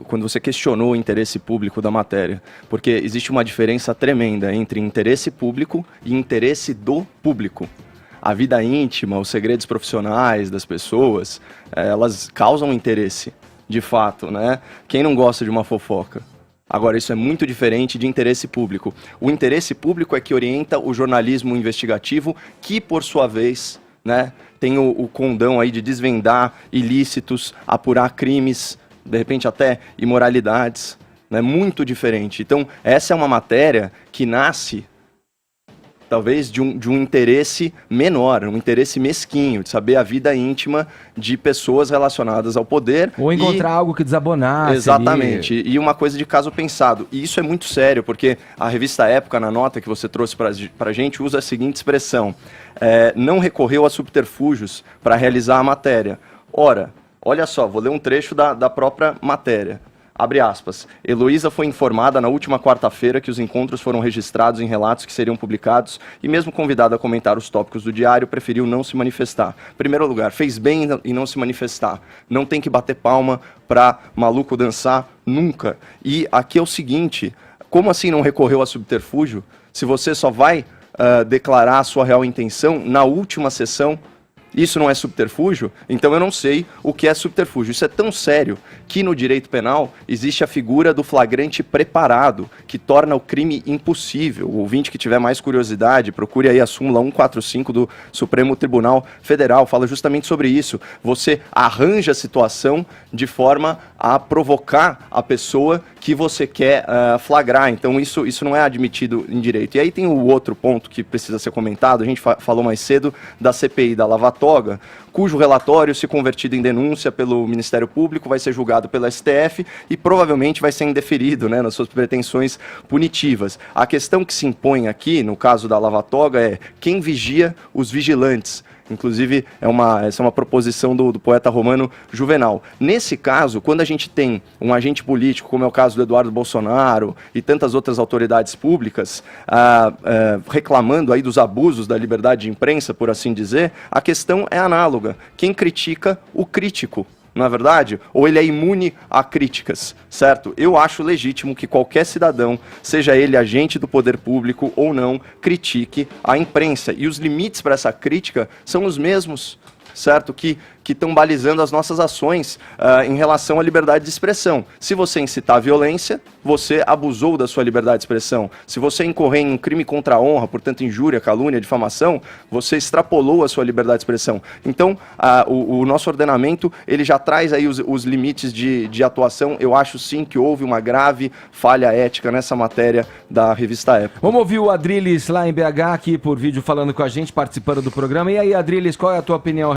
quando você questionou o interesse público da matéria, porque existe uma diferença tremenda entre interesse público e interesse do público. A vida íntima, os segredos profissionais das pessoas, elas causam interesse, de fato, né? Quem não gosta de uma fofoca? Agora, isso é muito diferente de interesse público. O interesse público é que orienta o jornalismo investigativo, que, por sua vez, né, tem o condão aí de desvendar ilícitos, apurar crimes, de repente até imoralidades, né? Muito diferente. Então, essa é uma matéria que nasce, talvez, de um interesse menor, um interesse mesquinho, de saber a vida íntima de pessoas relacionadas ao poder. Ou encontrar algo que desabonasse. Exatamente. E uma coisa de caso pensado. E isso é muito sério, porque a revista Época, na nota que você trouxe para a gente, usa a seguinte expressão: não recorreu a subterfúgios para realizar a matéria. Ora, olha só, vou ler um trecho da própria matéria. Abre aspas. Heloísa foi informada na última quarta-feira que os encontros foram registrados em relatos que seriam publicados e mesmo convidada a comentar os tópicos do diário, preferiu não se manifestar. Em primeiro lugar, fez bem em não se manifestar. Não tem que bater palma para maluco dançar nunca. E aqui é o seguinte, como assim não recorreu a subterfúgio? Se você só vai declarar a sua real intenção na última sessão, isso não é subterfúgio? Então eu não sei o que é subterfúgio. Isso é tão sério que no direito penal existe a figura do flagrante preparado, que torna o crime impossível. O ouvinte que tiver mais curiosidade, procure aí a súmula 145 do Supremo Tribunal Federal, fala justamente sobre isso. Você arranja a situação de forma a provocar a pessoa que você quer flagrar. Então isso não é admitido em direito. E aí tem o outro ponto que precisa ser comentado, a gente falou mais cedo da CPI da Lava Toga, cujo relatório, se convertido em denúncia pelo Ministério Público, vai ser julgado pela STF e provavelmente vai ser indeferido, né, nas suas pretensões punitivas. A questão que se impõe aqui, no caso da Lava Toga, é quem vigia os vigilantes. Inclusive, essa é uma proposição do poeta romano Juvenal. Nesse caso, quando a gente tem um agente político, como é o caso do Eduardo Bolsonaro e tantas outras autoridades públicas, reclamando aí dos abusos da liberdade de imprensa, por assim dizer, a questão é análoga. Quem critica o crítico? Não é verdade? Ou ele é imune a críticas, certo? Eu acho legítimo que qualquer cidadão, seja ele agente do poder público ou não, critique a imprensa. E os limites para essa crítica são os mesmos, certo? Que estão balizando as nossas ações em relação à liberdade de expressão. Se você incitar a violência, você abusou da sua liberdade de expressão. Se você incorrer em um crime contra a honra, portanto injúria, calúnia, difamação, você extrapolou a sua liberdade de expressão. Então, o nosso ordenamento, ele já traz aí os limites de atuação. Eu acho sim que houve uma grave falha ética nessa matéria da revista Época. Vamos ouvir o Adriles lá em BH, aqui por vídeo, falando com a gente, participando do programa. E aí, Adriles, qual é a tua opinião